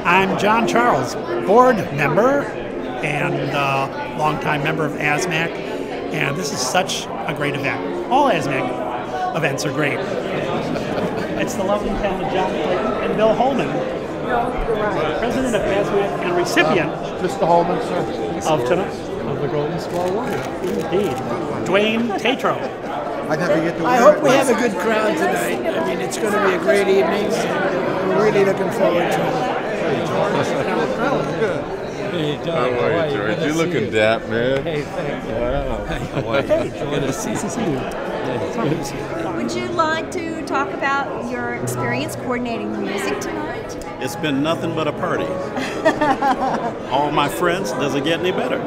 I'm John Charles, board member and longtime member of ASMAC, and this is such a great event. All ASMAC events are great. It's the lovely talented John Clayton and Bill Holman, president of ASMAC and recipient Mr. Holman, sir. of tonight. Of the Golden Small Warrior. Indeed. Dwayne Tatro. I hope we have a good crowd tonight. I mean, it's going to be a great evening. We're really looking forward to it. Hey, John. How are you, George? You're looking dap, man. Hey, thank you. Wow. How are you? Good to see you. Would you like to talk about your experience coordinating the music tonight? It's been nothing but a party. All my friends, does it get any better?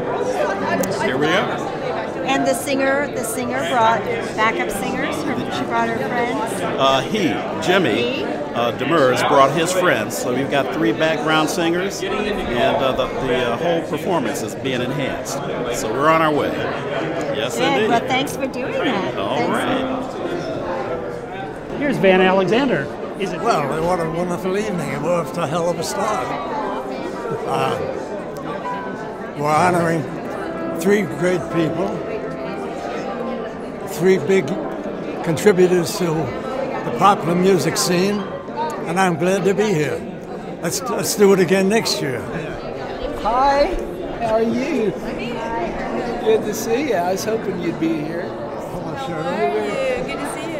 Here we are. And the singer brought backup singers. She brought her friends. Jimmy Demers brought his friends. So we've got 3 background singers, and the whole performance is being enhanced. So we're on our way. Yes, indeed. Well, thanks for doing that. All right. Here's Van Alexander. Is it Well, what a wonderful evening. It was a hell of a start. We're honoring 3 great people, 3 big contributors to the popular music scene, and I'm glad to be here. Let's do it again next year. Hi, how are you? Good to see you. I was hoping you'd be here. Good to see you.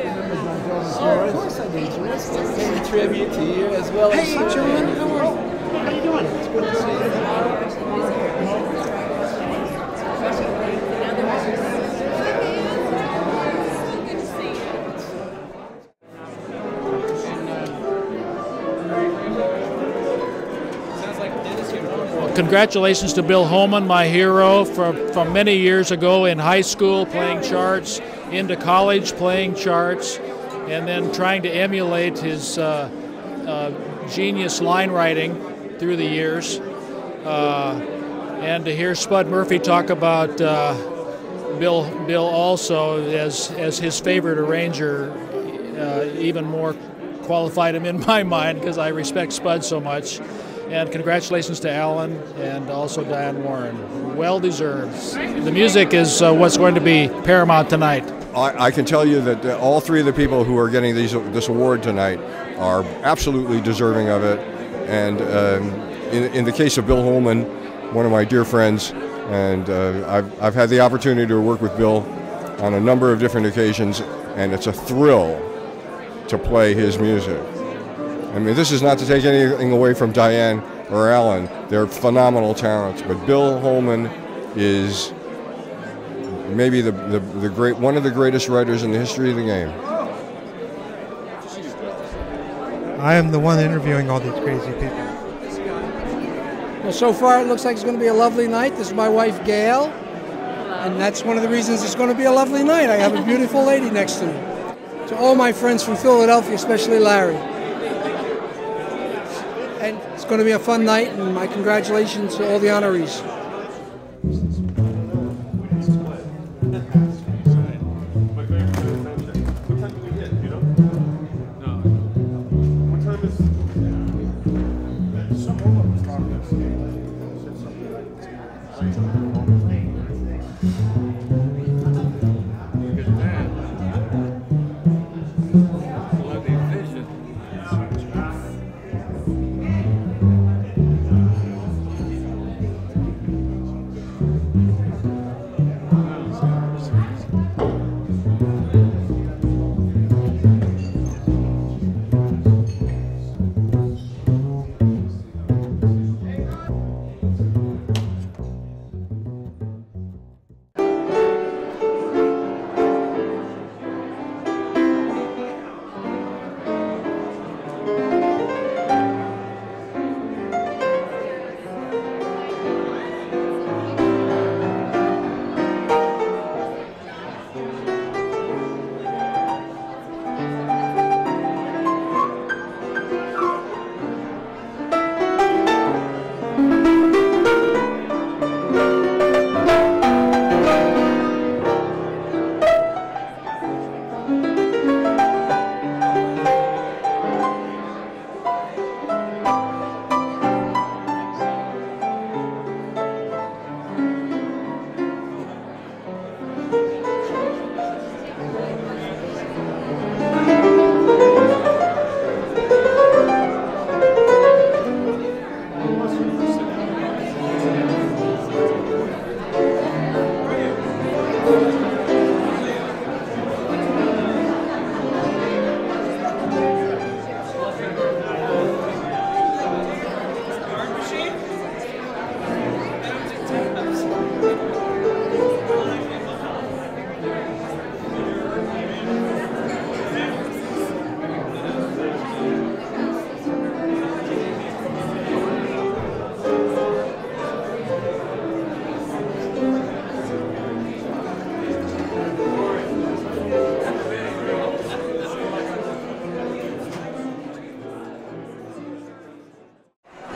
Oh, of course I do, Joyce. Paying tribute to you as well as Hey, John, how are you? How are you doing? It's good to see you. Congratulations to Bill Holman, my hero from many years ago in high school playing charts, into college playing charts, and then trying to emulate his genius line writing through the years. And to hear Spud Murphy talk about Bill also as his favorite arranger, even more qualified him in my mind because I respect Spud so much. And congratulations to Alan and also Diane Warren. Well deserved. The music is what's going to be paramount tonight. I can tell you that all 3 of the people who are getting this award tonight are absolutely deserving of it. And in the case of Bill Holman, one of my dear friends, and I've had the opportunity to work with Bill on a number of different occasions, and it's a thrill to play his music. I mean, this is not to take anything away from Diane or Alan. They're phenomenal talents, but Bill Holman is maybe one of the greatest writers in the history of the game. I am the one interviewing all these crazy people. Well, so far it looks like it's going to be a lovely night. This is my wife, Gail, and that's one of the reasons it's going to be a lovely night. I have a beautiful lady next to me. To all my friends from Philadelphia, especially Larry. And it's going to be a fun night, and my congratulations to all the honorees.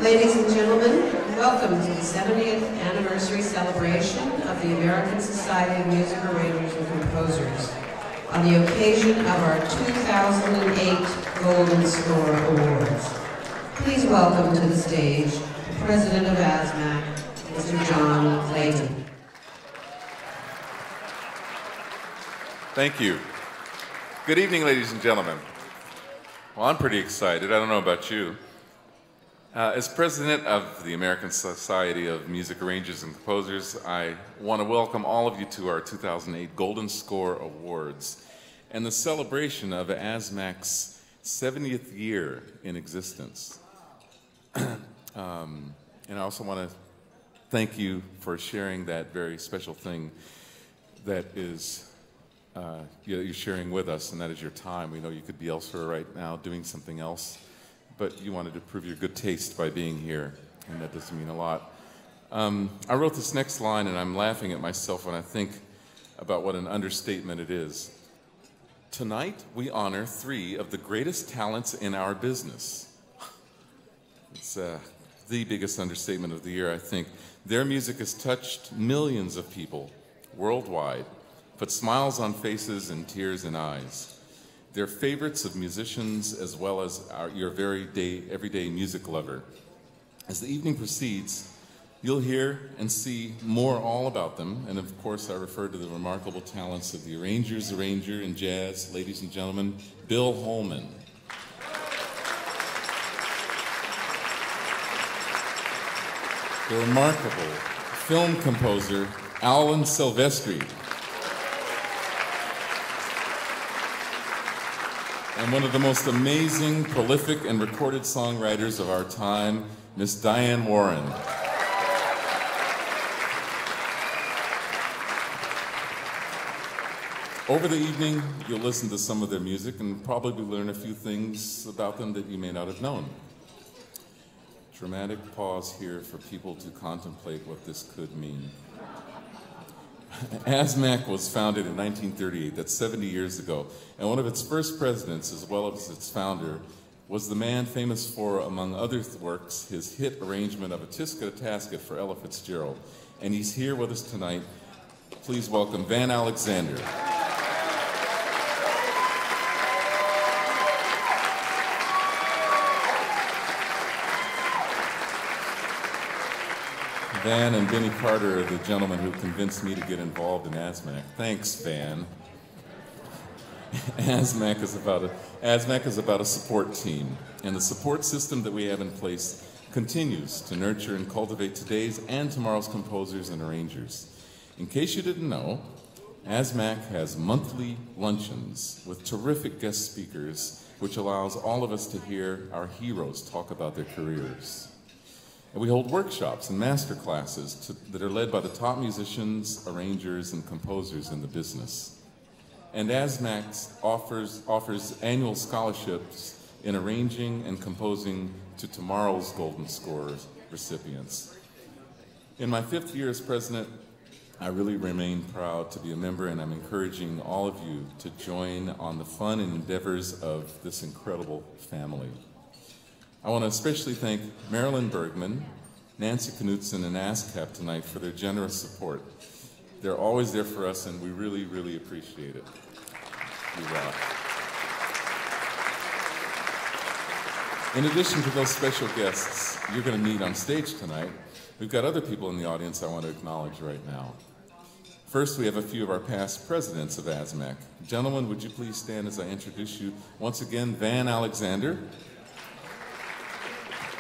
Ladies and gentlemen, welcome to the 70th anniversary celebration of the American Society of Music Arrangers and Composers on the occasion of our 2008 Golden Score Awards. Please welcome to the stage the President of ASMAC, Mr. John Clayton. Thank you. Good evening, ladies and gentlemen. Well, I'm pretty excited. I don't know about you. As president of the American Society of Music Arrangers and Composers, I want to welcome all of you to our 2008 Golden Score Awards and the celebration of ASMAC's 70th year in existence. And I also want to thank you for sharing that very special thing that is you're sharing with us, and that is your time. We know you could be elsewhere right now doing something else, but you wanted to prove your good taste by being here, and that doesn't mean a lot. I wrote this next line, and I'm laughing at myself when I think about what an understatement it is. Tonight, we honor 3 of the greatest talents in our business. It's the biggest understatement of the year, I think. Their music has touched millions of people worldwide, put smiles on faces and tears in eyes. They're favorites of musicians as well as your everyday music lover. As the evening proceeds, you'll hear and see more all about them, and of course I refer to the remarkable talents of the arranger in jazz, ladies and gentlemen, Bill Holman. The remarkable film composer, Silvestri. And one of the most amazing, prolific, and recorded songwriters of our time, Miss Diane Warren. Over the evening, you'll listen to some of their music and probably learn a few things about them that you may not have known. Dramatic pause here for people to contemplate what this could mean. ASMAC was founded in 1938, that's 70 years ago, and one of its first presidents, as well as its founder, was the man famous for, among other works, his hit arrangement of A Tisket a Tasket for Ella Fitzgerald. And he's here with us tonight. Please welcome Van Alexander. Van and Benny Carter are the gentlemen who convinced me to get involved in ASMAC. Thanks, Van. ASMAC is about a support team, and the support system that we have in place continues to nurture and cultivate today's and tomorrow's composers and arrangers. In case you didn't know, ASMAC has monthly luncheons with terrific guest speakers, which allows all of us to hear our heroes talk about their careers. And we hold workshops and master classes that are led by the top musicians, arrangers, and composers in the business. And ASMAC offers annual scholarships in arranging and composing to tomorrow's Golden Score recipients. In my 5th year as president, I really remain proud to be a member, and I'm encouraging all of you to join on the fun and endeavors of this incredible family. I want to especially thank Marilyn Bergman, Nancy Knutson, and ASCAP tonight for their generous support. They're always there for us, and we really, really appreciate it. You rock. In addition to those special guests you're going to meet on stage tonight, we've got other people in the audience I want to acknowledge right now. First, we have a few of our past presidents of ASMAC. Gentlemen, would you please stand as I introduce you once again, Van Alexander.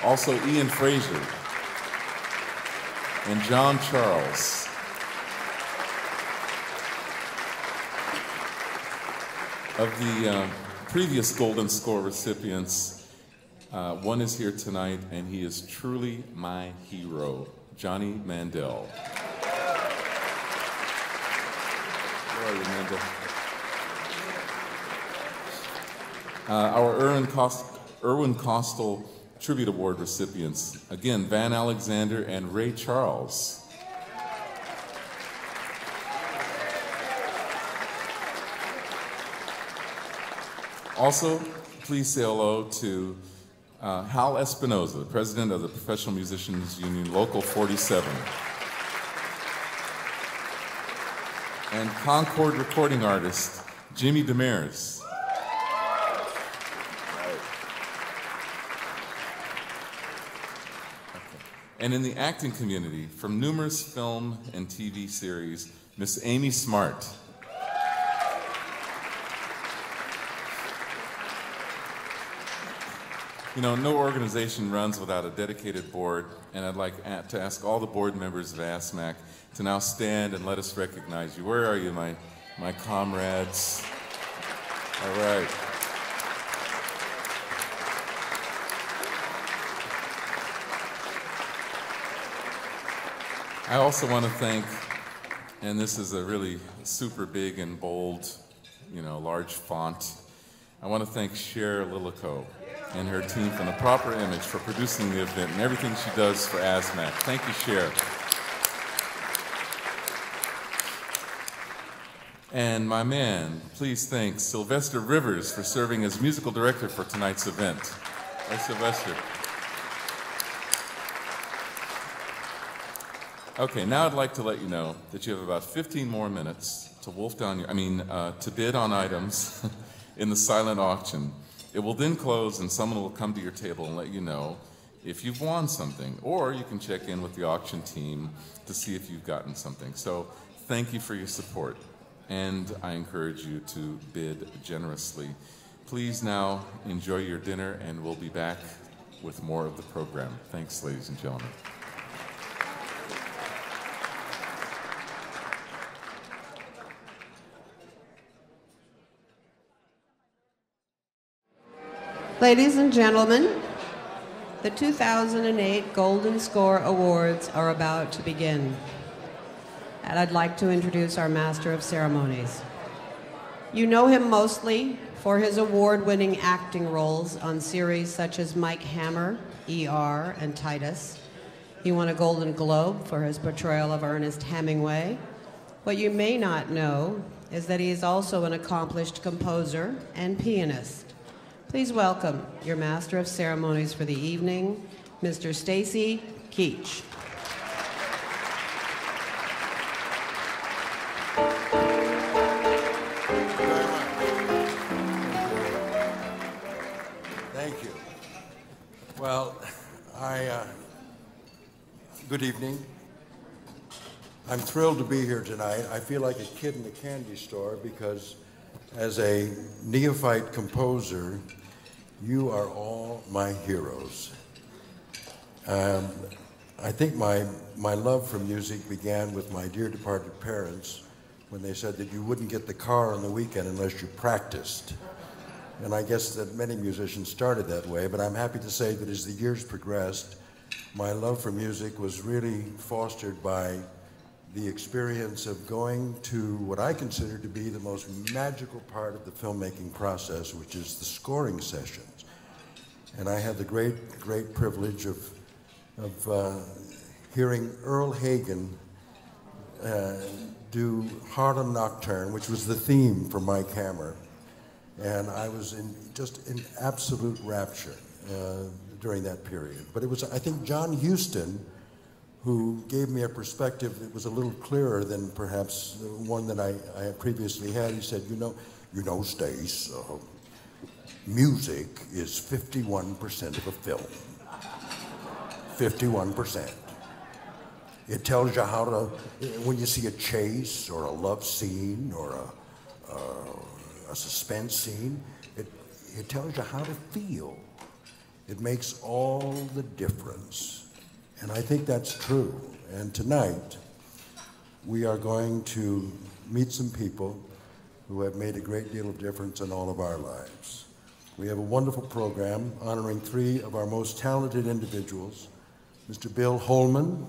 Also, Ian Fraser and John Charles. Of the previous Golden Score recipients, one is here tonight, and he is truly my hero, Johnny Mandel. Where are you, Mandel? Our Irwin Costal Tribute Award recipients, again, Van Alexander and Ray Charles. Also, please say hello to Hal Espinoza, President of the Professional Musicians Union, Local 47. And Concord recording artist, Jimmy Demers. And in the acting community, from numerous film and TV series, Miss Amy Smart. You know, no organization runs without a dedicated board, and I'd like to ask all the board members of ASMAC to now stand and let us recognize you. Where are you, my comrades? All right. I also want to thank, and this is a really super big and bold, you know, large font. I want to thank Cher Lilico and her team from The Proper Image for producing the event and everything she does for ASMAC. Thank you, Cher. And my man, please thank Silvestri Rivers for serving as musical director for tonight's event. Hi, Silvestri. Okay, now I'd like to let you know that you have about 15 more minutes to to bid on items in the silent auction. It will then close and someone will come to your table and let you know if you've won something, or you can check in with the auction team to see if you've gotten something. So thank you for your support, and I encourage you to bid generously. Please now enjoy your dinner, and we'll be back with more of the program. Thanks, ladies and gentlemen. Ladies and gentlemen, the 2008 Golden Score Awards are about to begin. And I'd like to introduce our Master of Ceremonies. You know him mostly for his award-winning acting roles on series such as Mike Hammer, ER, and Titus. He won a Golden Globe for his portrayal of Ernest Hemingway. What you may not know is that he is also an accomplished composer and pianist. Please welcome your Master of Ceremonies for the evening, Mr. Stacy Keach. Thank you. Well, good evening. I'm thrilled to be here tonight. I feel like a kid in a candy store because as a neophyte composer, you are all my heroes. I think my love for music began with my dear departed parents when they said that you wouldn't get the car on the weekend unless you practiced. And I guess that many musicians started that way, but I'm happy to say that as the years progressed, my love for music was really fostered by the experience of going to what I consider to be the most magical part of the filmmaking process, which is the scoring sessions. And I had the great privilege of hearing Earl Hagen do Harlem Nocturne, which was the theme for Mike Hammer. And I was just in absolute rapture during that period. But it was, I think, John Huston who gave me a perspective that was a little clearer than perhaps the one that I had previously had. He said, you know, Stace, music is 51% of a film. 51%. It tells you how to, when you see a chase or a love scene or a suspense scene, it tells you how to feel. It makes all the difference. And I think that's true. And tonight, we are going to meet some people who have made a great deal of difference in all of our lives. We have a wonderful program honoring 3 of our most talented individuals, Mr. Bill Holman,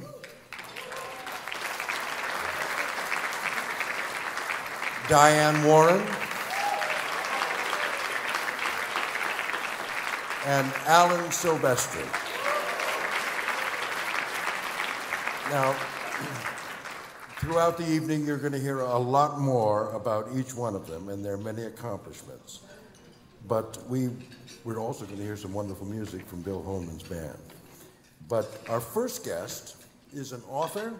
Diane Warren, and Alan Silvestri. Now, throughout the evening, you're going to hear a lot more about each one of them and their many accomplishments. but we're also going to hear some wonderful music from Bill Holman's band. But our first guest is an author,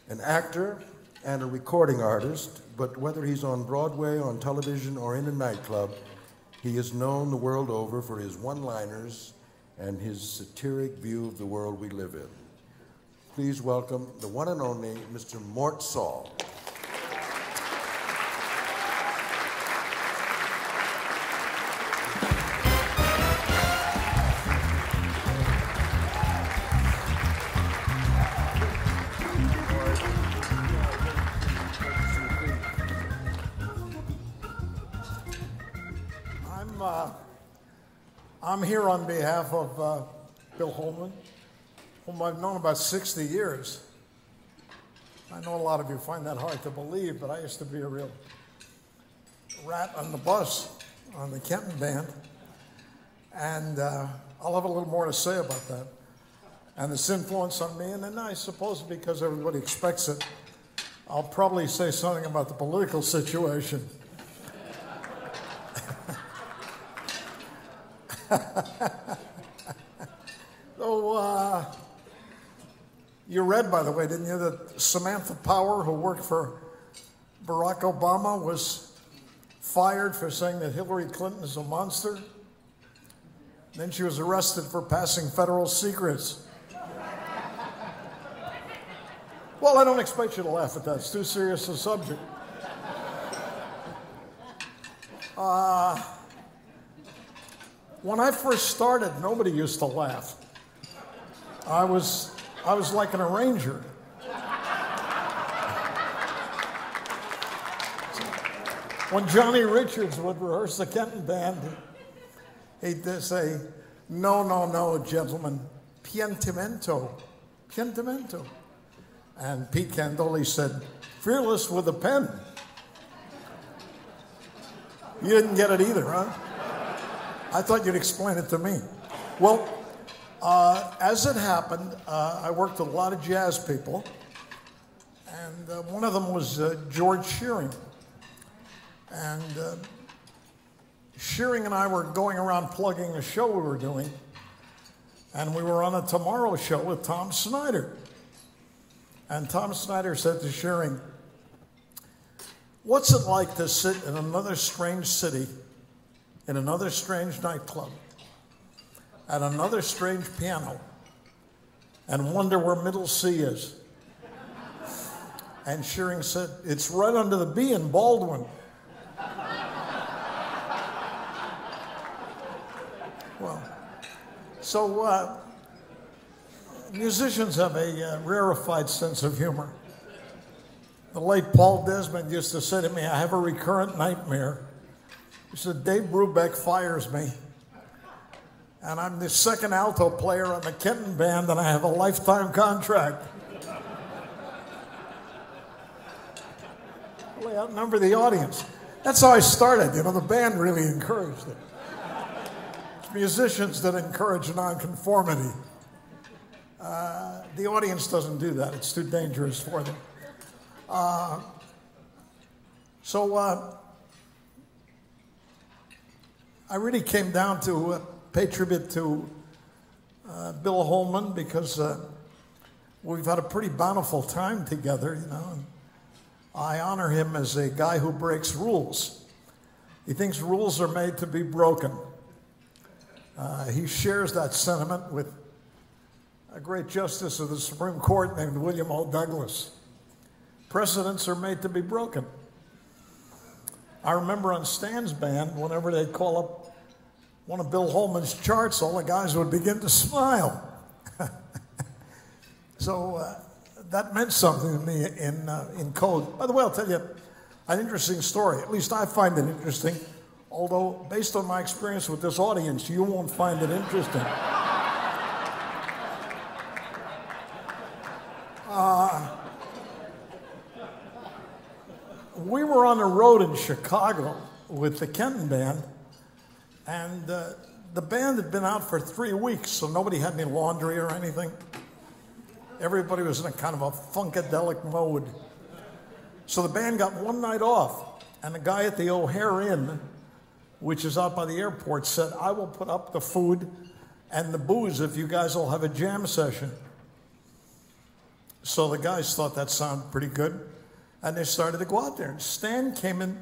an actor, and a recording artist, but whether he's on Broadway, on television, or in a nightclub, he is known the world over for his one-liners and his satiric view of the world we live in. Please welcome the one and only Mr. Mort Saul. I'm here on behalf of Bill Holman, whom I've known about 60 years. I know a lot of you find that hard to believe, but I used to be a real rat on the bus on the Kenton Band. And I'll have a little more to say about that and its influence on me. And then I suppose because everybody expects it, I'll probably say something about the political situation. So, you read, by the way, didn't you, that Samantha Power, who worked for Barack Obama, was fired for saying that Hillary Clinton is a monster? Then she was arrested for passing federal secrets. Well, I don't expect you to laugh at that. It's too serious a subject. When I first started, nobody used to laugh. I was like an arranger. When Johnny Richards would rehearse the Kenton Band, he'd say, no, gentlemen, piantimento, piantimento. And Pete Candoli said, fearless with a pen. You didn't get it either, huh? I thought you'd explain it to me. Well, as it happened, I worked with a lot of jazz people, and one of them was George Shearing. And Shearing and I were going around plugging a show we were doing, and we were on a Tomorrow Show with Tom Snyder. And Tom Snyder said to Shearing, what's it like to sit in another strange city, in another strange nightclub, at another strange piano, and wonder where middle C is? And Shearing said, it's right under the B in Baldwin. Well, so musicians have a rarefied sense of humor. The late Paul Desmond used to say to me, I have a recurrent nightmare. He said, Dave Brubeck fires me, and I'm the second alto player on the Kenton Band, and I have a lifetime contract. Really outnumber the audience. That's how I started. You know, the band really encouraged it. It's musicians that encourage nonconformity. The audience doesn't do that. It's too dangerous for them. I really came down to pay tribute to Bill Holman because we've had a pretty bountiful time together, you know. And I honor him as a guy who breaks rules. He thinks rules are made to be broken. He shares that sentiment with a great justice of the Supreme Court named William O. Douglas. Precedents are made to be broken. I remember on Stan's band, whenever they'd call up one of Bill Holman's charts, all the guys would begin to smile. So that meant something to me in code. By the way, I'll tell you an interesting story. At least I find it interesting, although based on my experience with this audience, you won't find it interesting. We were on the road in Chicago with the Kenton Band, and the band had been out for 3 weeks, so nobody had any laundry or anything. Everybody was in a kind of a funkadelic mode. So the band got one night off, and the guy at the O'Hare Inn which is out by the airport, said, I will put up the food and the booze if you guys will have a jam session. So the guys thought that sounded pretty good, and they started to go out there. And Stan came in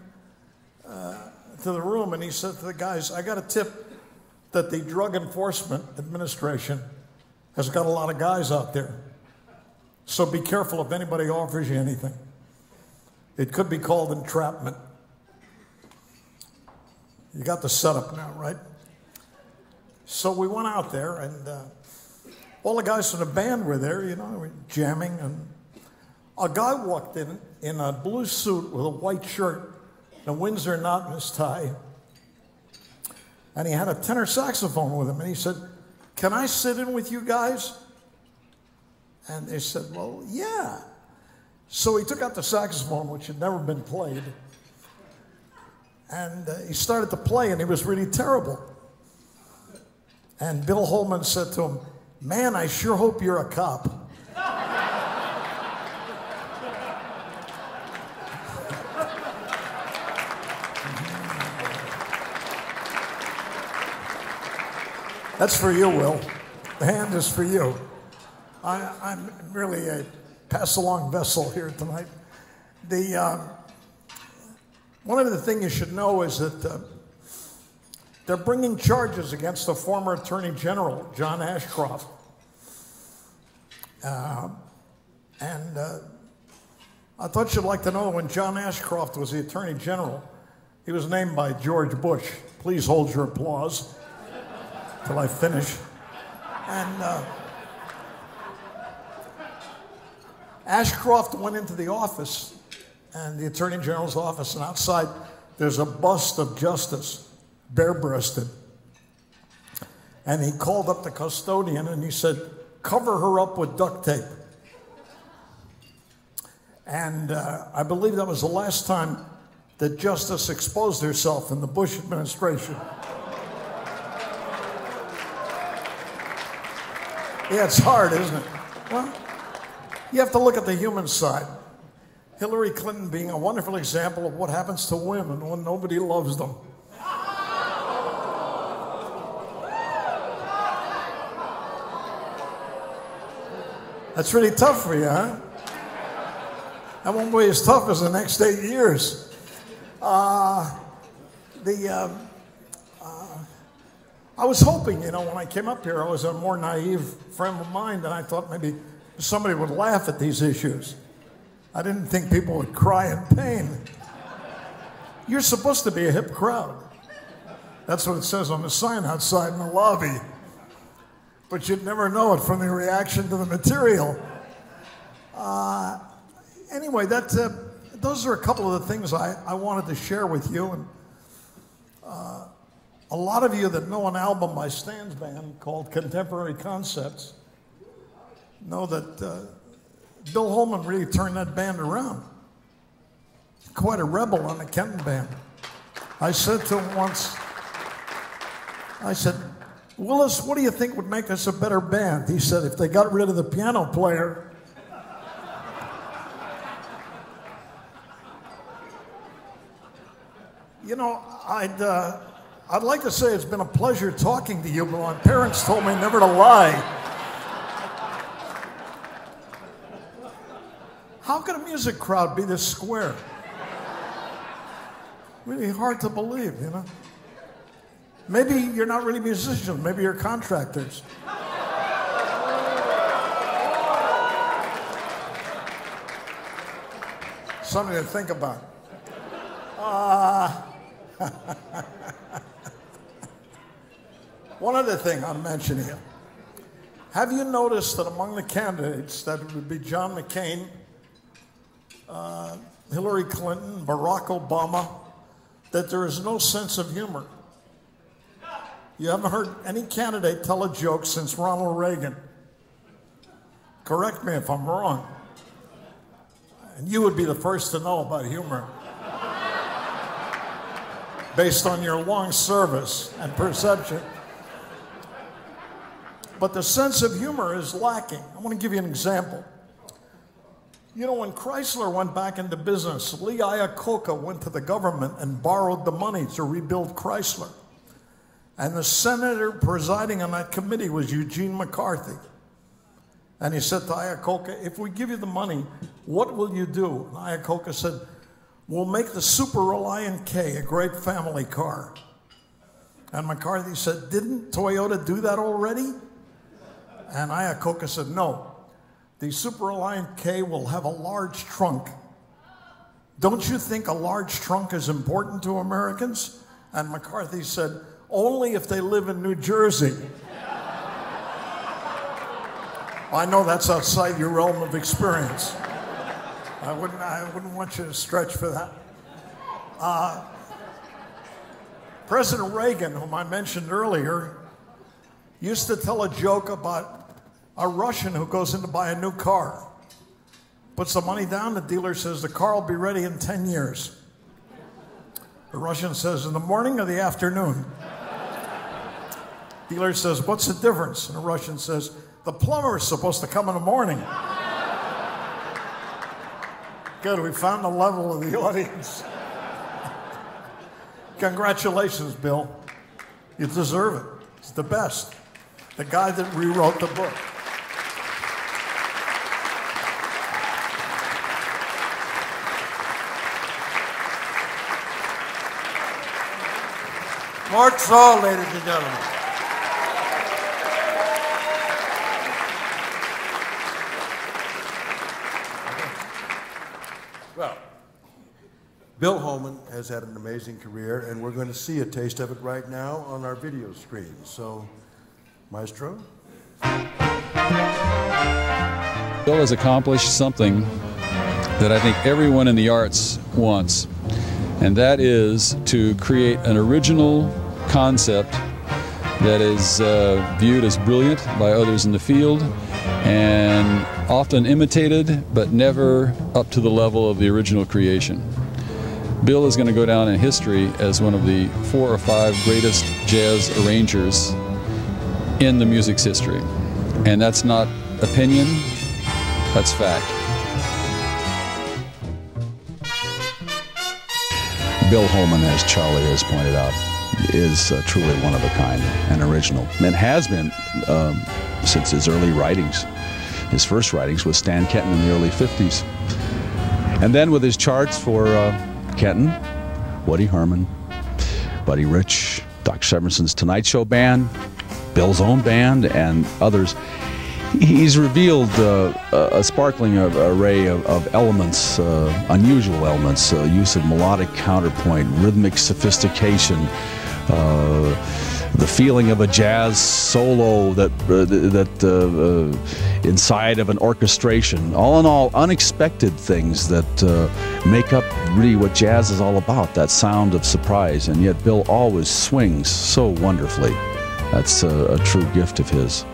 to the room, and he said to the guys, I got a tip that the Drug Enforcement Administration has got a lot of guys out there. So be careful if anybody offers you anything. It could be called entrapment. You got the setup now, right? So we went out there, and all the guys from the band were there, you know, jamming, and a guy walked in a blue suit with a white shirt and a Windsor knot in his tie, and he had a tenor saxophone with him, and he said, can I sit in with you guys? And they said, well, yeah. So he took out the saxophone, which had never been played, and he started to play, and he was really terrible. And Bill Holman said to him, man, I sure hope you're a cop. That's for you, Will. The hand is for you. I'm really a pass-along vessel here tonight. One of the things you should know is that they're bringing charges against the former Attorney General, John Ashcroft. I thought you'd like to know when John Ashcroft was the Attorney General, he was named by George Bush. Please hold your applause till I finish. And Ashcroft went into the office, and the Attorney General's office, and outside there's a bust of Justice, bare-breasted. And he called up the custodian and he said, cover her up with duct tape. And I believe that was the last time that Justice exposed herself in the Bush administration. Yeah, it's hard, isn't it? Well, you have to look at the human side. Hillary Clinton being a wonderful example of what happens to women when nobody loves them. That's really tough for you, huh? That won't be as tough as the next 8 years. I was hoping, you know, when I came up here, I was a more naive frame of mind, and I thought maybe somebody would laugh at these issues. I didn't think people would cry in pain. You're supposed to be a hip crowd. That's what it says on the sign outside in the lobby. But you'd never know it from the reaction to the material. Anyway, those are a couple of the things I wanted to share with you. And a lot of you that know an album by Stan's band called Contemporary Concepts know that Bill Holman really turned that band around. Quite a rebel on the Kenton band. I said to him once, I said, Willis, what do you think would make us a better band? He said, if they got rid of the piano player. You know, I'd like to say it's been a pleasure talking to you, but my parents told me never to lie. How could a music crowd be this square? Really hard to believe, you know? Maybe you're not really musicians, maybe you're contractors. Something to think about. One other thing I'll mention here. Have you noticed that among the candidates, that it would be John McCain, Hillary Clinton, Barack Obama, that there is no sense of humor? You haven't heard any candidate tell a joke since Ronald Reagan. Correct me if I'm wrong. And you would be the first to know about humor, based on your long service and perception. But the sense of humor is lacking. I want to give you an example. You know, when Chrysler went back into business, Lee Iacocca went to the government and borrowed the money to rebuild Chrysler. And the senator presiding on that committee was Eugene McCarthy. And he said to Iacocca, if we give you the money, what will you do? And Iacocca said, we'll make the Super Reliant K a great family car. And McCarthy said, didn't Toyota do that already? And Iacocca said, no. The Super Reliant K will have a large trunk. Don't you think a large trunk is important to Americans? And McCarthy said, only if they live in New Jersey. I know that's outside your realm of experience. I wouldn't want you to stretch for that. President Reagan, whom I mentioned earlier, used to tell a joke about a Russian who goes in to buy a new car. Puts the money down, the dealer says the car will be ready in 10 years. The Russian says, in the morning or the afternoon? Dealer says, what's the difference? And the Russian says, the plumber is supposed to come in the morning. Good, we found the level of the audience. Congratulations, Bill. You deserve it. It's the best. The guy that rewrote the book. Mark Saul, ladies and gentlemen. Well, Bill Holman has had an amazing career, and we're going to see a taste of it right now on our video screen. So, Maestro? Bill has accomplished something that I think everyone in the arts wants, and that is to create an original concept that is viewed as brilliant by others in the field and often imitated but never up to the level of the original creation. Bill is going to go down in history as one of the 4 or 5 greatest jazz arrangers in the music's history. And that's not opinion, that's fact. Bill Holman, as Charlie has pointed out, is truly one of a kind and original, and has been since his early writings. His first writings with Stan Kenton in the early 50s. And then with his charts for Kenton, Woody Herman, Buddy Rich, Dr. Severinsen's Tonight Show Band, Bill's own band, and others, he's revealed a sparkling array of elements, unusual elements, use of melodic counterpoint, rhythmic sophistication, the feeling of a jazz solo that inside of an orchestration. All in all, unexpected things that make up really what jazz is all about, that sound of surprise. And yet Bill always swings so wonderfully. That's a true gift of his.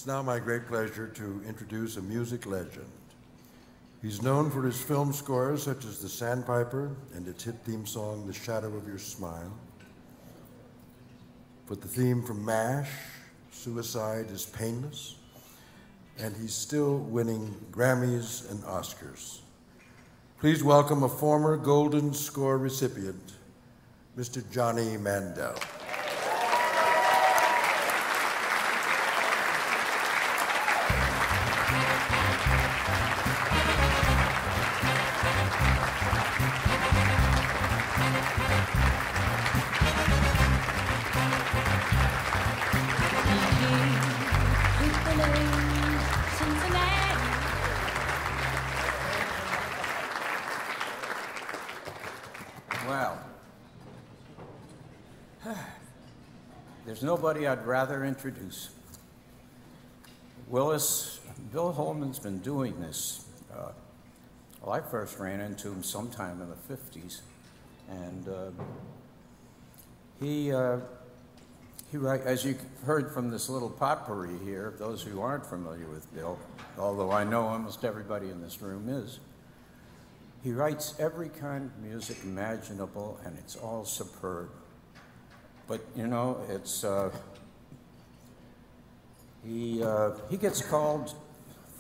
It's now my great pleasure to introduce a music legend. He's known for his film scores such as The Sandpiper and its hit theme song, The Shadow of Your Smile. For the theme from MASH, Suicide is Painless, and he's still winning Grammys and Oscars. Please welcome a former Golden Score recipient, Mr. Johnny Mandel. Well, there's nobody I'd rather introduce. Bill Holman's been doing this. Well, I first ran into him sometime in the 50s, and he as you heard from this little potpourri here, those who aren't familiar with Bill, although I know almost everybody in this room is, he writes every kind of music imaginable, and it's all superb. But, you know, it's, he gets called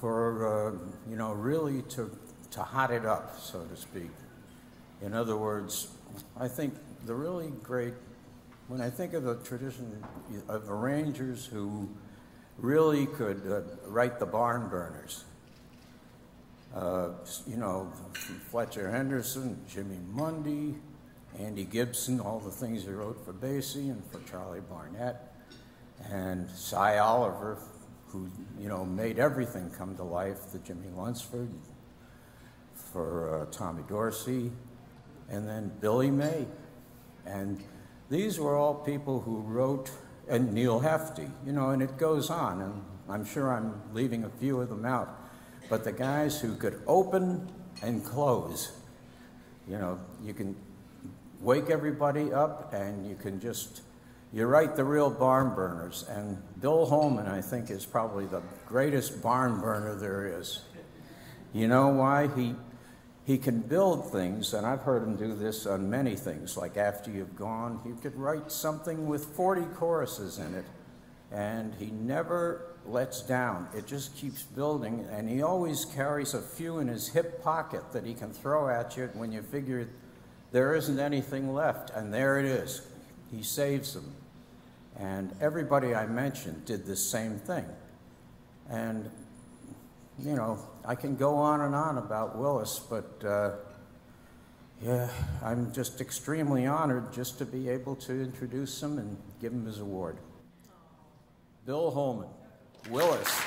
for, you know, really to hot it up, so to speak. In other words, I think the really great, when I think of the tradition of arrangers who really could write the barn burners, you know, from Fletcher Henderson, Jimmy Mundy, Andy Gibson, all the things he wrote for Basie and for Charlie Barnett, and Cy Oliver, who, you know, made everything come to life, the Jimmy Lunsford, for Tommy Dorsey, and then Billy May. And these were all people who wrote, and Neil Hefti, you know, and it goes on, and I'm sure I'm leaving a few of them out. But the guys who could open and close, you know, you can wake everybody up and you can just, you write the real barn burners. And Bill Holman, I think, is probably the greatest barn burner there is. You know why? He can build things, and I've heard him do this on many things, like After You've Gone. He could write something with 40 choruses in it, and he never lets down. It just keeps building, and he always carries a few in his hip pocket that he can throw at you when you figure there isn't anything left, and there it is. He saves them. And everybody I mentioned did the same thing. And, you know, I can go on and on about Willis, but yeah, I'm just extremely honored just to be able to introduce him and give him his award. Bill Holman. Willis.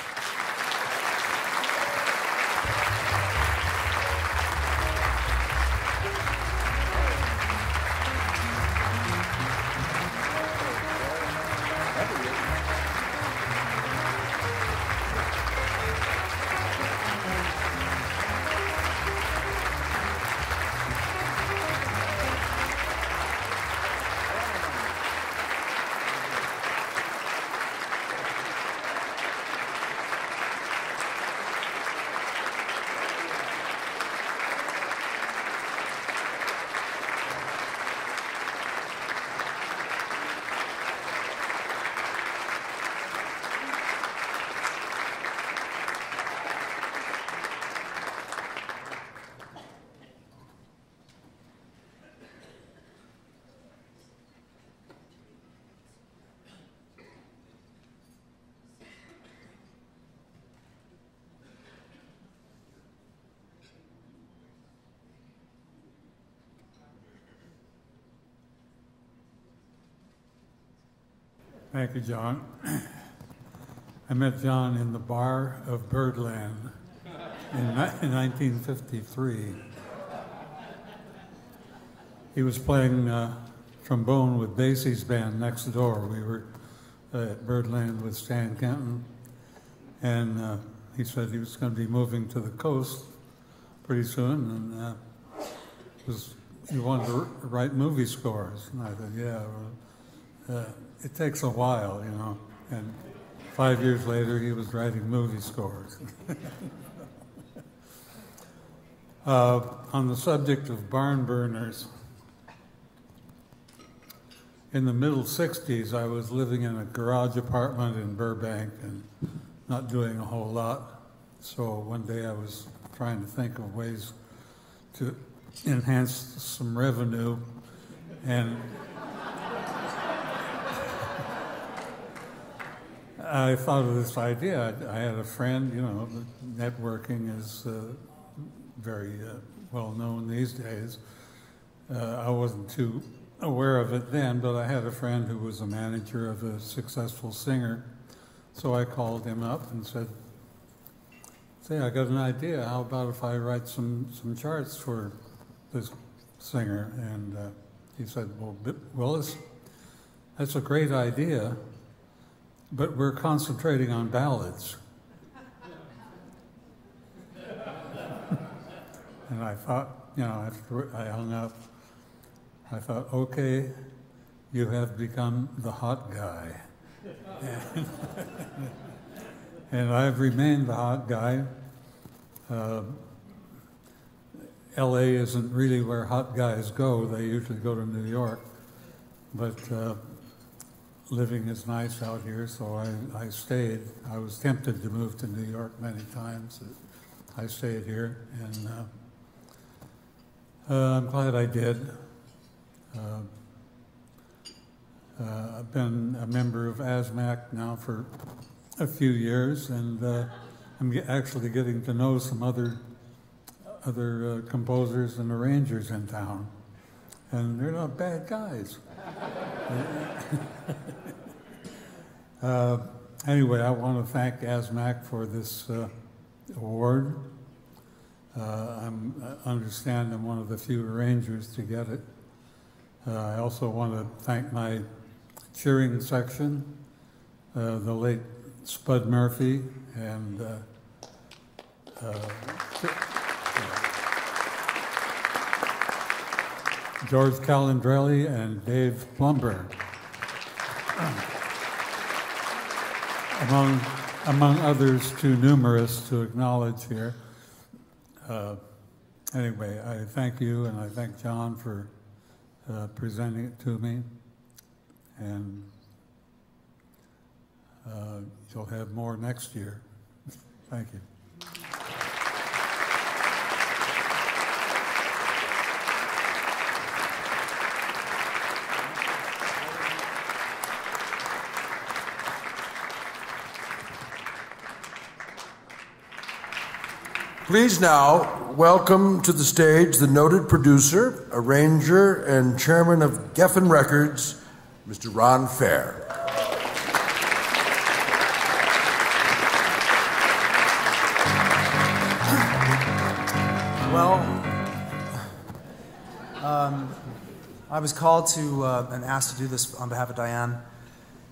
Thank you, John. I met John in the bar of Birdland in 1953. He was playing trombone with Basie's band next door. We were at Birdland with Stan Kenton, and he said he was going to be moving to the coast pretty soon, and he wanted to write movie scores. And I said, yeah, it takes a while, you know. And 5 years later, he was writing movie scores. On the subject of barn burners, in the middle 60s, I was living in a garage apartment in Burbank and not doing a whole lot. So one day I was trying to think of ways to enhance some revenue, and I thought of this idea. I had a friend, you know, networking is very well known these days. I wasn't too aware of it then, but I had a friend who was a manager of a successful singer. So I called him up and said, "Say, I got an idea. How about if I write some charts for this singer?" And he said, "Well, Willis, that's a great idea, but we're concentrating on ballads." And I thought, you know, after I hung up, I thought, okay, you have become the hot guy. And I've remained the hot guy. LA isn't really where hot guys go. They usually go to New York. But living is nice out here, so I stayed. I was tempted to move to New York many times. I stayed here, and I'm glad I did. I've been a member of ASMAC now for a few years, and I'm actually getting to know some other composers and arrangers in town, and they're not bad guys. Anyway, I want to thank ASMAC for this award. I understand I'm one of the few arrangers to get it. I also want to thank my cheering section, the late Spud Murphy and George Calandrelli and Dave Plumber, among others too numerous to acknowledge here. Anyway, I thank you, and I thank John for presenting it to me, and you'll have more next year. Thank you. Please now welcome to the stage the noted producer, arranger, and chairman of Geffen Records, Mr. Ron Fair. Well, I was called to and asked to do this on behalf of Diane,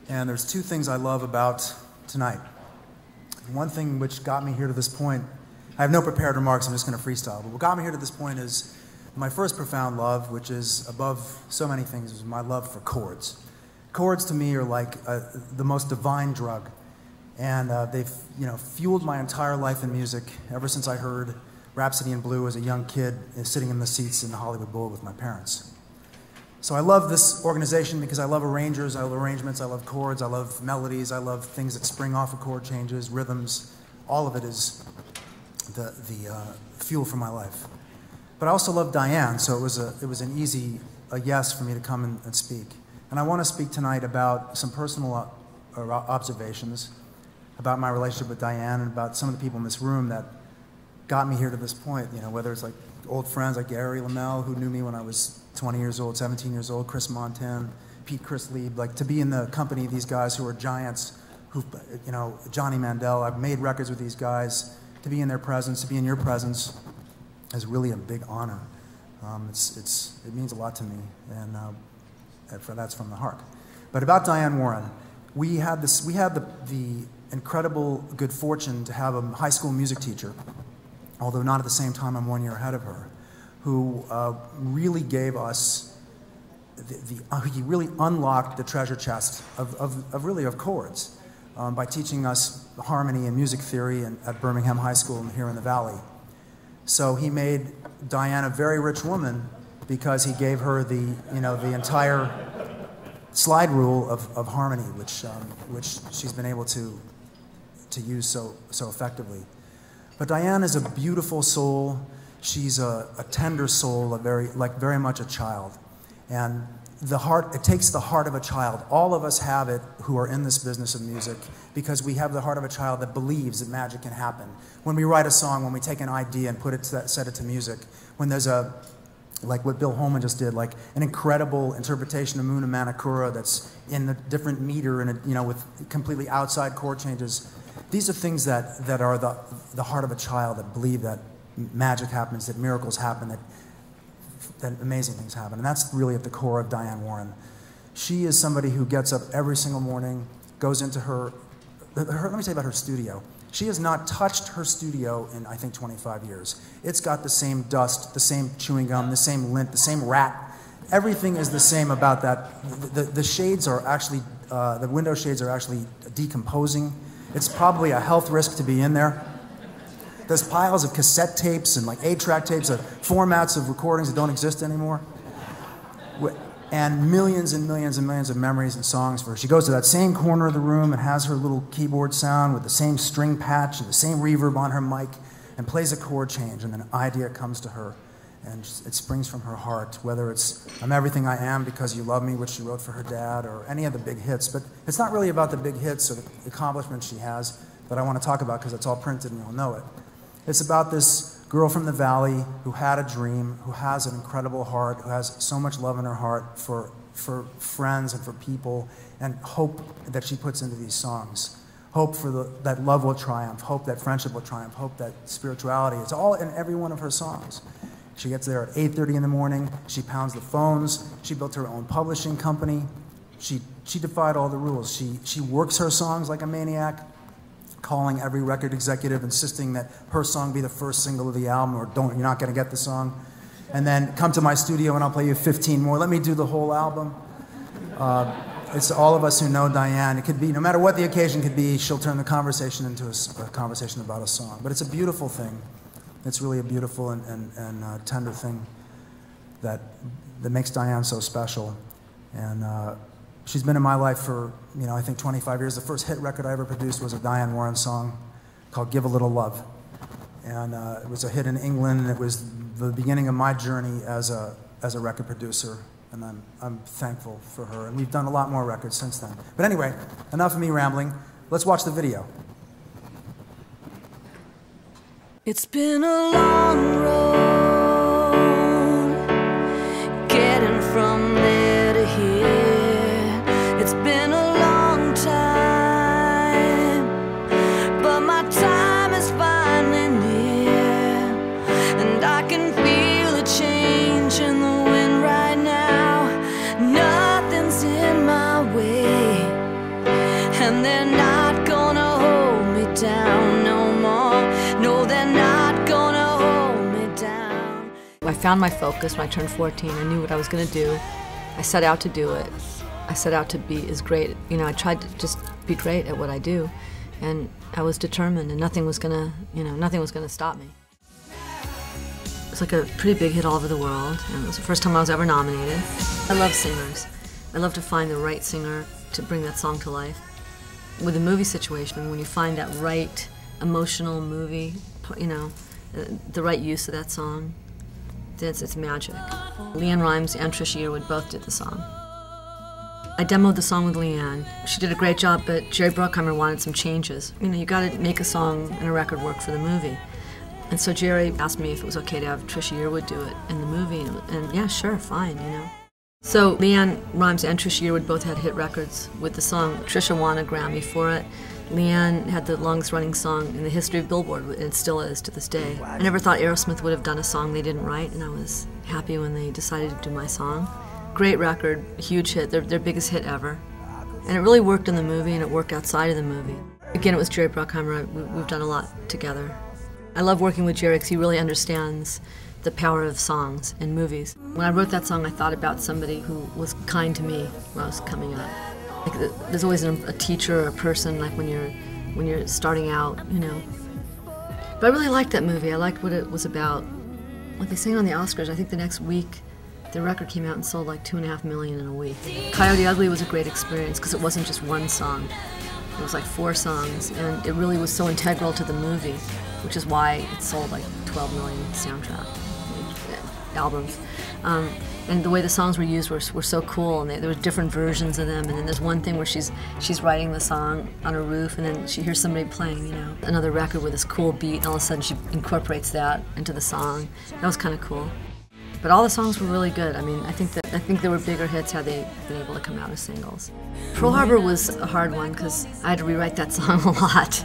and there's two things I love about tonight. One thing which got me here to this point, I have no prepared remarks, I'm just going to freestyle, but what got me here to this point is my first profound love, which is above so many things, is my love for chords. Chords to me are like the most divine drug, and they've fueled my entire life in music ever since I heard Rhapsody in Blue as a young kid sitting in the seats in the Hollywood Bowl with my parents. So I love this organization because I love arrangers, I love arrangements, I love chords, I love melodies, I love things that spring off of chord changes, rhythms. All of it is the fuel for my life. But I also love Diane, so it was an easy yes for me to come and speak. And I want to speak tonight about some personal observations about my relationship with Diane and about some of the people in this room that got me here to this point, whether it's like old friends like Gary Lamel, who knew me when I was 20 years old, 17 years old, Chris Montan, Pete Chris Lieb, like to be in the company of these guys who are giants, who, Johnny Mandel, I've made records with these guys. To be in their presence, to be in your presence is really a big honor. It means a lot to me, and that's from the heart. But about Diane Warren, we had the incredible good fortune to have a high school music teacher, although not at the same time, I'm 1 year ahead of her, who really gave us, he really unlocked the treasure chest of chords. by teaching us harmony and music theory at Birmingham High School here in the Valley. So he made Diane a very rich woman because he gave her the entire slide rule of harmony, which she's been able to use so effectively. But Diane is a beautiful soul. She's a tender soul, very much a child. And it takes the heart of a child. All of us have it who are in this business of music because we have the heart of a child that believes that magic can happen. When we write a song, when we take an idea and set it to music, when there's like what Bill Holman just did, like an incredible interpretation of Muna Manakura that's in a different meter and with completely outside chord changes. These are things that are the heart of a child that believe that magic happens, that miracles happen, that amazing things happen. And that's really at the core of Diane Warren. She is somebody who gets up every single morning, goes into let me tell you about her studio. She has not touched her studio in, I think, 25 years. It's got the same dust, the same chewing gum, the same lint, the same rat. Everything is the same about that. The shades are actually, the window shades are actually decomposing. It's probably a health risk to be in there. There's piles of cassette tapes and like 8-track tapes of formats of recordings that don't exist anymore. And millions and millions and millions of memories and songs for her. She goes to that same corner of the room and has her little keyboard sound with the same string patch and the same reverb on her mic and plays a chord change, and then an idea comes to her and it springs from her heart, whether it's I'm Everything I Am Because You Love Me, which she wrote for her dad, or any of the big hits. But it's not really about the big hits or the accomplishments she has that I want to talk about because it's all printed and you'll know it. It's about this girl from the Valley who had a dream, who has an incredible heart, who has so much love in her heart for friends and for people, and hope that she puts into these songs. Hope for that love will triumph, hope that friendship will triumph, hope that spirituality. It's all in every one of her songs. She gets there at 8:30 in the morning. She pounds the phones. She built her own publishing company. She defied all the rules. She works her songs like a maniac, calling every record executive, insisting that her song be the first single of the album, or you're not going to get the song. And then come to my studio and I'll play you 15 more. Let me do the whole album. It's all of us who know Diane. It could be, no matter what the occasion could be, she'll turn the conversation into a conversation about a song. But it's a beautiful thing. It's really a beautiful and tender thing that makes Diane so special. And she's been in my life for, I think 25 years. The first hit record I ever produced was a Diane Warren song called Give a Little Love. And it was a hit in England, and it was the beginning of my journey as a record producer. And I'm thankful for her. And we've done a lot more records since then. But anyway, enough of me rambling. Let's watch the video. It's been a long road getting from there to here. It's been a long time, but my time is finally near, and I can feel a change in the wind right now. Nothing's in my way, and they're not gonna hold me down no more. No, they're not gonna hold me down. I found my focus when I turned 14. I knew what I was going to do. I set out to do it. I set out to be as great. I tried to just be great at what I do, and I was determined, and nothing was gonna stop me. It's like a pretty big hit all over the world, and it was the first time I was ever nominated. I love singers. I love to find the right singer to bring that song to life. With a movie situation, when you find that right emotional movie, the right use of that song, it's magic. Leanne Rimes and Trisha Yearwood both did the song. I demoed the song with Leanne. She did a great job, but Jerry Bruckheimer wanted some changes. You gotta make a song and a record work for the movie. And so Jerry asked me if it was okay to have Trisha Yearwood do it in the movie, and yeah, sure, fine, So Leanne Rimes and Trisha Yearwood both had hit records with the song. Trisha won a Grammy for it. Leanne had the longest running song in the history of Billboard, and it still is to this day. I never thought Aerosmith would have done a song they didn't write, and I was happy when they decided to do my song. Great record, huge hit, their biggest hit ever. And it really worked in the movie, and it worked outside of the movie. Again, it was Jerry Bruckheimer. We've done a lot together. I love working with Jerry because he really understands the power of songs in movies. When I wrote that song, I thought about somebody who was kind to me when I was coming up. Like there's always a teacher or a person, like when you're starting out, you know. But I really liked that movie. I liked what it was about. Like they sang on the Oscars, I think the next week the record came out and sold like 2.5 million in a week. Coyote Ugly was a great experience because it wasn't just one song. It was like 4 songs, and it really was so integral to the movie, which is why it sold like 12 million soundtrack albums. And the way the songs were used were so cool, and there were different versions of them. And then there's one thing where she's writing the song on a roof, and then she hears somebody playing, you know, another record with this cool beat, and all of a sudden she incorporates that into the song. That was kind of cool. But all the songs were really good. I mean, I think there were bigger hits had they been able to come out as singles. Pearl Harbor was a hard one because I had to rewrite that song a lot.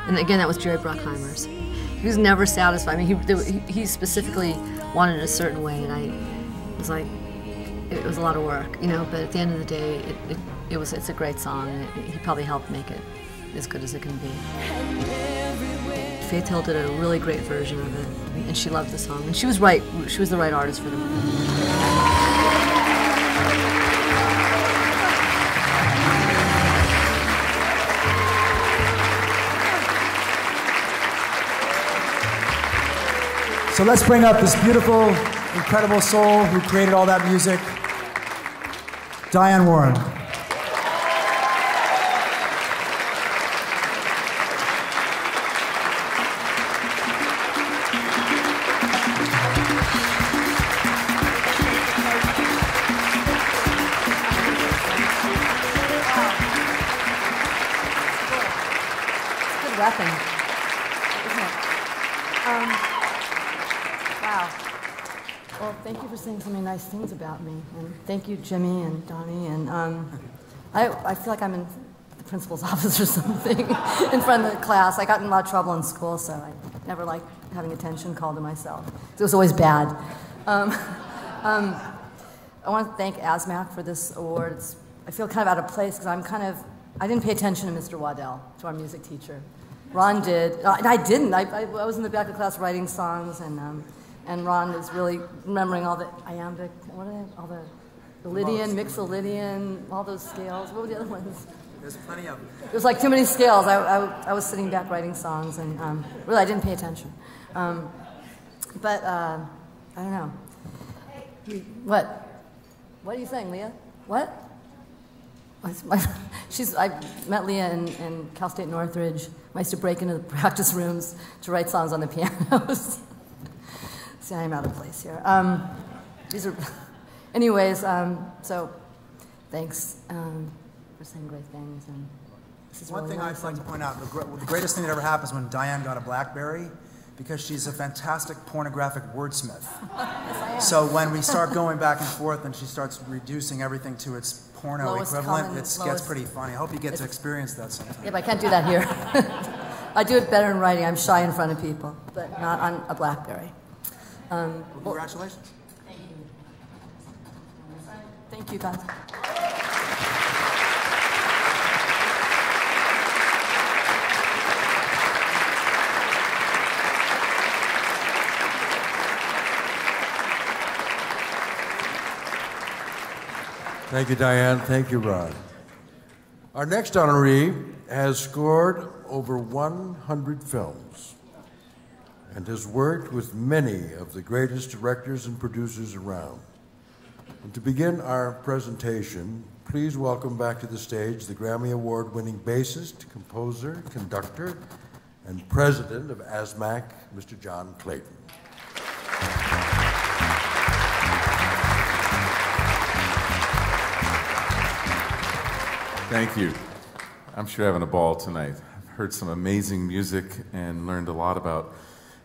And again, that was Jerry Bruckheimer's. He was never satisfied. I mean, he specifically wanted it a certain way, and I was like, it was a lot of work, you know. But at the end of the day, it's a great song. And he probably helped make it as good as it can be. Faith Hill did a really great version of it, and she loved the song. And she was right. She was the right artist for the movie. So let's bring up this beautiful, incredible soul who created all that music, Diane Warren. Weapon, isn't it? Wow. Well, thank you for saying so many nice things about me, and thank you, Jimmy and Donnie. And I feel like I'm in the principal's office or something in front of the class. I got in a lot of trouble in school, so I never liked having attention called to myself. It was always bad. I want to thank ASMAC for this award. I feel kind of out of place because I didn't pay attention to Mr. Waddell, to our music teacher. Ron did. And I didn't. I was in the back of class writing songs, and Ron was really remembering all the iambic, what are they? All the Lydian, Mixolydian, all those scales. What were the other ones? There's plenty of them. There's like too many scales. I was sitting back writing songs, and really I didn't pay attention. But I don't know. What? What are you saying, Leah? What? I met Leah in Cal State Northridge. I used to break into the practice rooms to write songs on the pianos. See, I'm out of place here. These are, anyways. So, thanks for saying great things. And this is One really thing nice. I'd like to point out: the greatest thing that ever happened is when Diane got a BlackBerry, because she's a fantastic pornographic wordsmith. Yes, I am. So when we start going back and forth, and she starts reducing everything to its porno Lowest equivalent, common- it gets lowest- pretty funny. I hope you get to experience that sometime. Yeah, but I can't do that here. I do it better in writing. I'm shy in front of people, but not on a BlackBerry. Well, congratulations. Thank you, guys. Thank you, Diane. Thank you, Ron. Our next honoree has scored over 100 films and has worked with many of the greatest directors and producers around. And to begin our presentation, please welcome back to the stage the Grammy Award-winning bassist, composer, conductor, and president of ASMAC, Mr. John Clayton. Thank you. I'm sure having a ball tonight. I've heard some amazing music and learned a lot about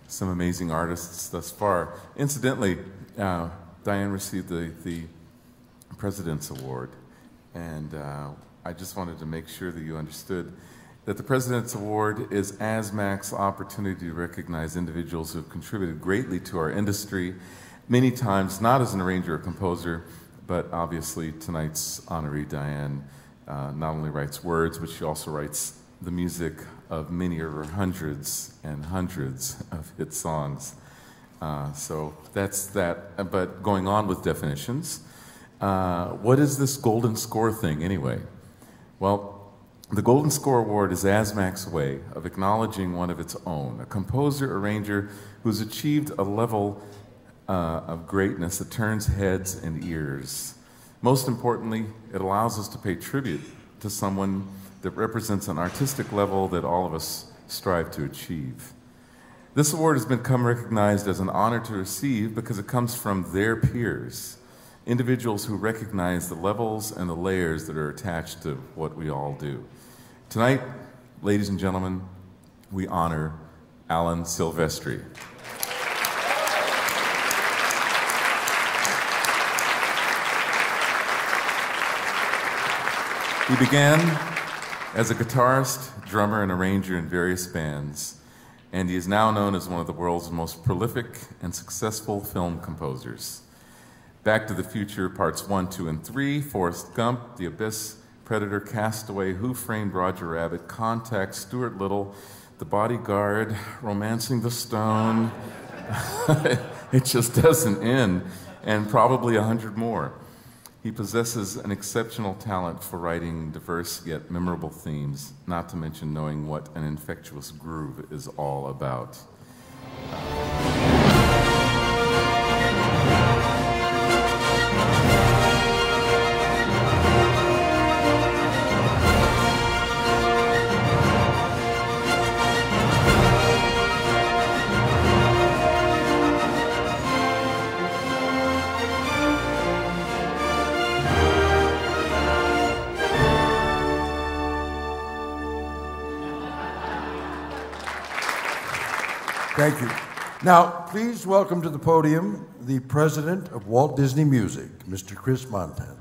some amazing artists thus far. Incidentally, Diane received the President's Award, and I just wanted to make sure that you understood that the President's Award is ASMAC's opportunity to recognize individuals who have contributed greatly to our industry, many times not as an arranger or composer, but obviously tonight's honoree, Diane, not only writes words, but she also writes the music of many of her hundreds and hundreds of hit songs. So that's that. But going on with definitions, what is this golden score thing anyway? Well, the Golden Score Award is ASMAC's way of acknowledging one of its own, a composer, arranger who's achieved a level of greatness that turns heads and ears. Most importantly, it allows us to pay tribute to someone that represents an artistic level that all of us strive to achieve. This award has become recognized as an honor to receive because it comes from their peers, individuals who recognize the levels and the layers that are attached to what we all do. Tonight, ladies and gentlemen, we honor Alan Silvestri. He began as a guitarist, drummer, and arranger in various bands, and he is now known as one of the world's most prolific and successful film composers. Back to the Future Parts 1, 2, and 3, Forrest Gump, The Abyss, Predator, Castaway, Who Framed Roger Rabbit, Contact, Stuart Little, The Bodyguard, Romancing the Stone. It just doesn't end, and probably 100 more. He possesses an exceptional talent for writing diverse yet memorable themes, not to mention knowing what an infectious groove is all about. Thank you. Now, please welcome to the podium the president of Walt Disney Music, Mr. Chris Montan.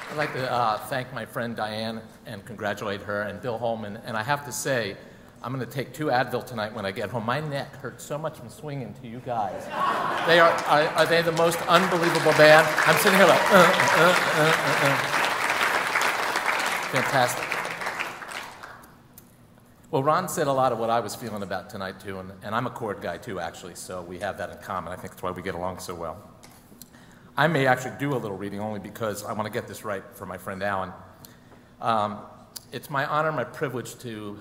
I'd like to thank my friend Diane and congratulate her, and Bill Holman. And I have to say, I'm going to take 2 Advil tonight when I get home. My neck hurts so much from swinging to you guys. Are they the most unbelievable band? I'm sitting here like, Fantastic. Well, Ron said a lot of what I was feeling about tonight, too, and I'm a chord guy, too, actually, so we have that in common. I think that's why we get along so well. I may actually do a little reading only because I want to get this right for my friend Alan. It's my honor, my privilege to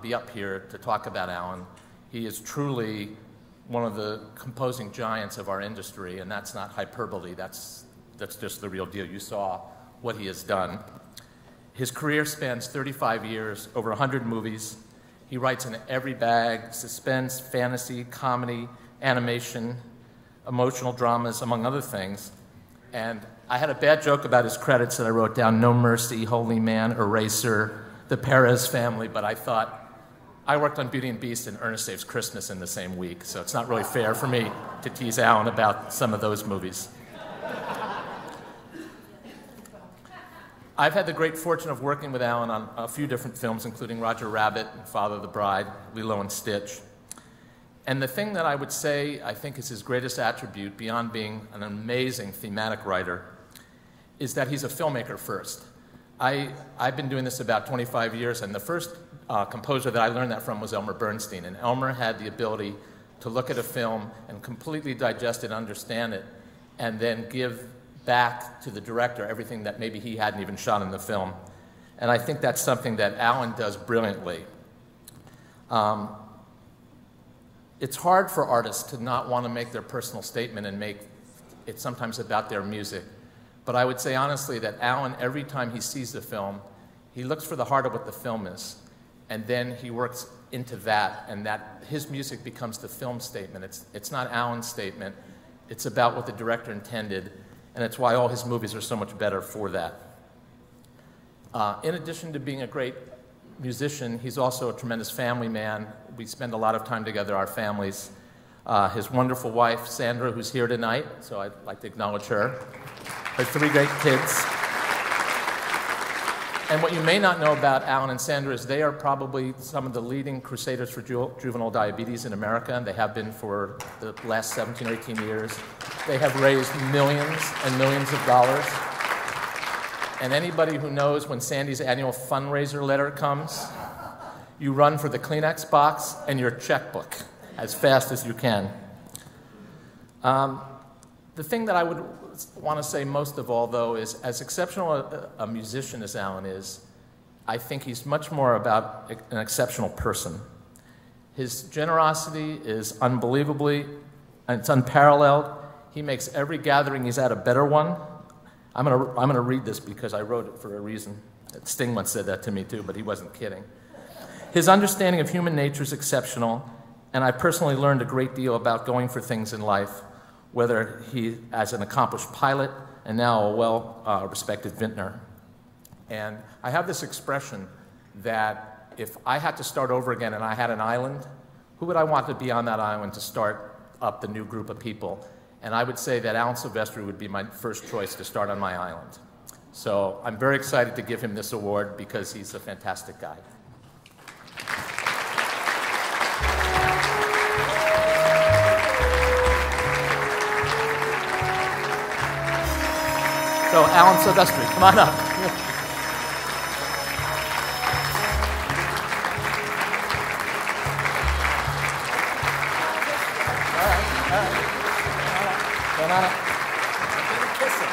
be up here to talk about Alan. He is truly one of the composing giants of our industry, and that's not hyperbole, that's just the real deal. You saw what he has done. His career spans 35 years, over 100 movies. He writes in every bag: suspense, fantasy, comedy, animation, emotional dramas, among other things. And I had a bad joke about his credits that I wrote down: No Mercy, Holy Man, Eraser, The Perez Family, but I thought, I worked on Beauty and Beast and Ernest Saves Christmas in the same week, so it's not really fair for me to tease Alan about some of those movies. I've had the great fortune of working with Alan on a few different films, including Roger Rabbit, Father of the Bride, Lilo and Stitch. And the thing that I would say I think is his greatest attribute, beyond being an amazing thematic writer, is that he's a filmmaker first. I've been doing this about 25 years, and the first composer that I learned that from was Elmer Bernstein. And Elmer had the ability to look at a film and completely digest it, understand it, and then give back to the director everything that maybe he hadn't even shot in the film. And I think that's something that Alan does brilliantly. It's hard for artists to not want to make their personal statement and make it sometimes about their music. But I would say honestly that Alan, every time he sees the film, he looks for the heart of what the film is, and then he works into that, and that his music becomes the film statement. It's not Alan's statement. It's about what the director intended, and it's why all his movies are so much better for that. In addition to being a great musician, he's also a tremendous family man. We spend a lot of time together, our families. His wonderful wife, Sandra, who's here tonight, so I'd like to acknowledge her. Her 3 great kids. And what you may not know about Alan and Sandra is they are probably some of the leading crusaders for juvenile diabetes in America, and they have been for the last 17 or 18 years. They have raised millions and millions of dollars. And anybody who knows when Sandy's annual fundraiser letter comes, you run for the Kleenex box and your checkbook as fast as you can. The thing that I would want to say most of all, though, is as exceptional a musician as Alan is, I think he's much more about an exceptional person. His generosity is unbelievably, and it's unparalleled. He makes every gathering he's at a better one. I'm gonna read this because I wrote it for a reason. Sting once said that to me too, but he wasn't kidding. His understanding of human nature is exceptional, and I personally learned a great deal about going for things in life, whether he as an accomplished pilot and now a well-respected vintner. And I have this expression that if I had to start over again and I had an island, who would I want to be on that island to start up the new group of people? And I would say that Alan Silvestri would be my first choice to start on my island. So I'm very excited to give him this award because he's a fantastic guy. So Alan Silvestri, come on up.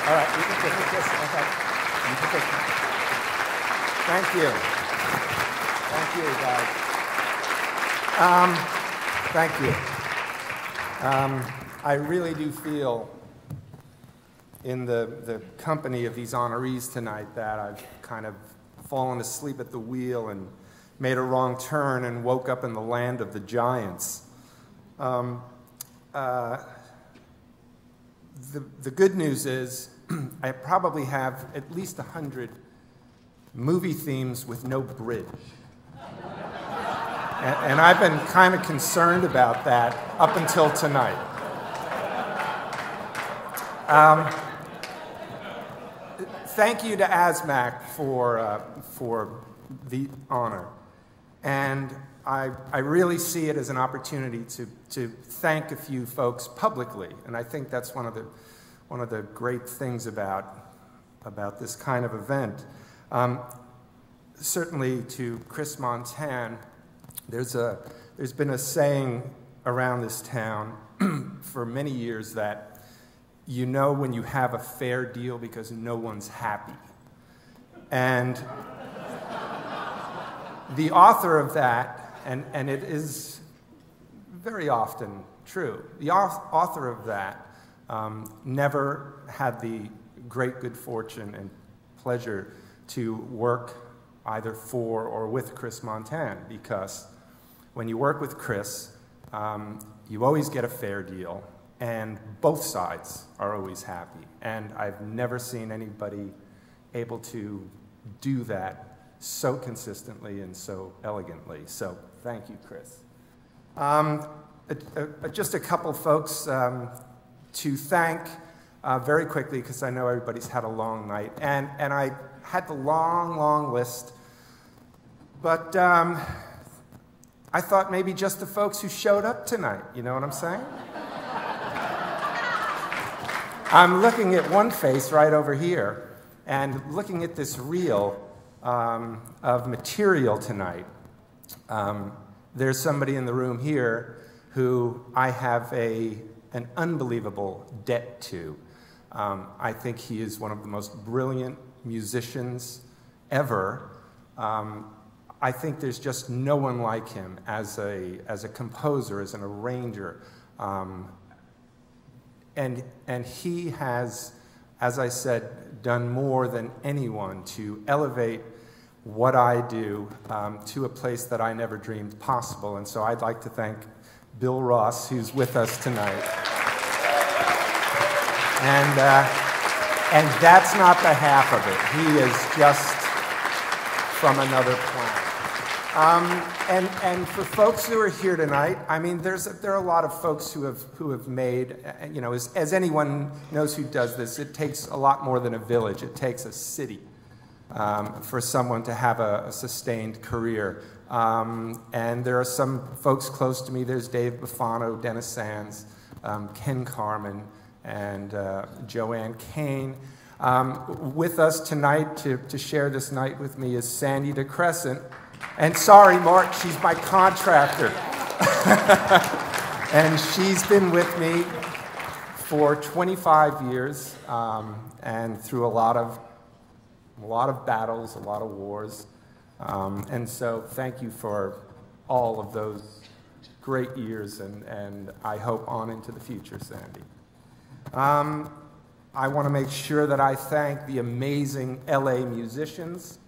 All right, you can kiss him. Okay. You can kiss him. Thank you. Thank you, guys. Thank you. I really do feel in the company of these honorees tonight that I've kind of fallen asleep at the wheel and made a wrong turn and woke up in the land of the giants. The good news is I probably have at least 100 movie themes with no bridge. And I've been kind of concerned about that up until tonight. Thank you to ASMAC for the honor. And I really see it as an opportunity to thank a few folks publicly, and I think that's one of the great things about this kind of event. Certainly to Chris Montan, there's been a saying around this town for many years that you know when you have a fair deal because no one's happy. And the author of that, and it is very often true, the author of that never had the great good fortune and pleasure to work either for or with Chris Montan, because when you work with Chris, you always get a fair deal, and both sides are always happy. And I've never seen anybody able to do that so consistently and so elegantly. So thank you, Chris. Just a couple folks to thank very quickly, because I know everybody's had a long night. And I had the long list, but I thought maybe just the folks who showed up tonight, you know what I'm saying? I'm looking at one face right over here, and looking at this reel of material tonight. There's somebody in the room here who I have an unbelievable debt to. I think he is one of the most brilliant musicians ever. I think there's just no one like him as a composer, as an arranger. And he has, as I said, done more than anyone to elevate what I do to a place that I never dreamed possible. And so I'd like to thank Bill Ross, who's with us tonight. And that's not the half of it. He is just from another planet. And for folks who are here tonight, I mean, there are a lot of folks who have made, you know, as anyone knows who does this, it takes a lot more than a village. It takes a city for someone to have a sustained career. And there are some folks close to me. There's Dave Buffano, Dennis Sands, Ken Carmen, and Joanne Kane. With us tonight to share this night with me is Sandy DeCrescent. And sorry, Mark, she's my contractor. And she's been with me for 25 years and through a lot of battles, a lot of wars. And so thank you for all of those great years, and I hope on into the future, Sandy. I want to make sure that I thank the amazing LA musicians.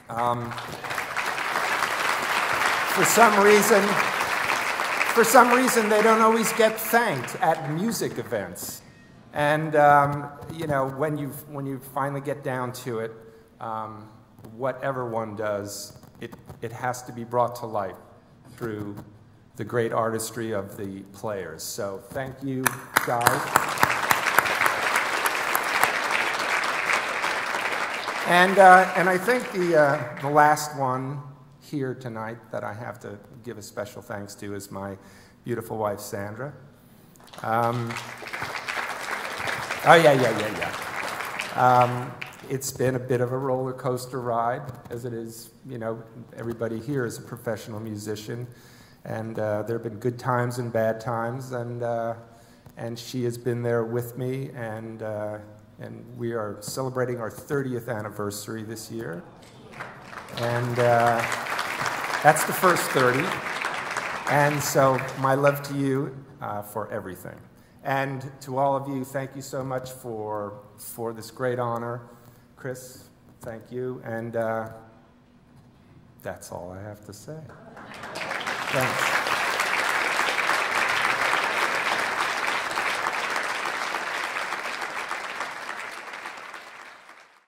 For some reason, they don't always get thanked at music events. And you know, when you finally get down to it, whatever one does, it has to be brought to life through the great artistry of the players. So thank you, guys. And I think the last one here tonight that I have to give a special thanks to is my beautiful wife, Sandra. It's been a bit of a roller coaster ride, as it is, you know, everybody here is a professional musician, and there have been good times and bad times, and she has been there with me, and we are celebrating our 30th anniversary this year, and that's the first 30, and so my love to you for everything. And to all of you, thank you so much for this great honor. Chris, thank you, and that's all I have to say. Thanks.